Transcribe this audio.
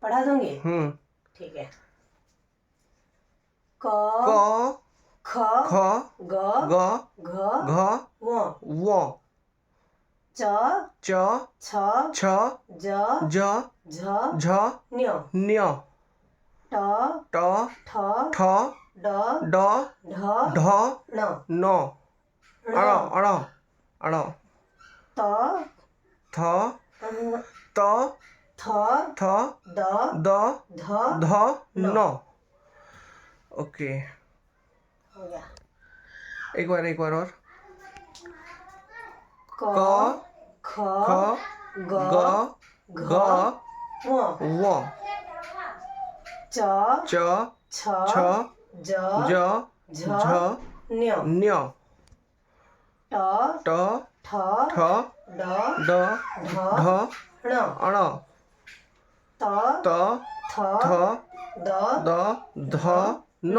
पढ़ा दूंगी। ठीक है। क क ख ख ग ग घ घ व व च च छ छ ज ज झ झ न्य न्य ट ट ठ ठ ड ड ढ ढ ण न ण अण अण अण त थ त थ थ द द ध ध न। न ओके हो गया। एक बार और क क ख ख ग ग घ ग व व च च छ छ ज ज झ झ न्य न्य ट ट ठ ठ ड ड ढ ढ ण अण त त थ थ द द ध न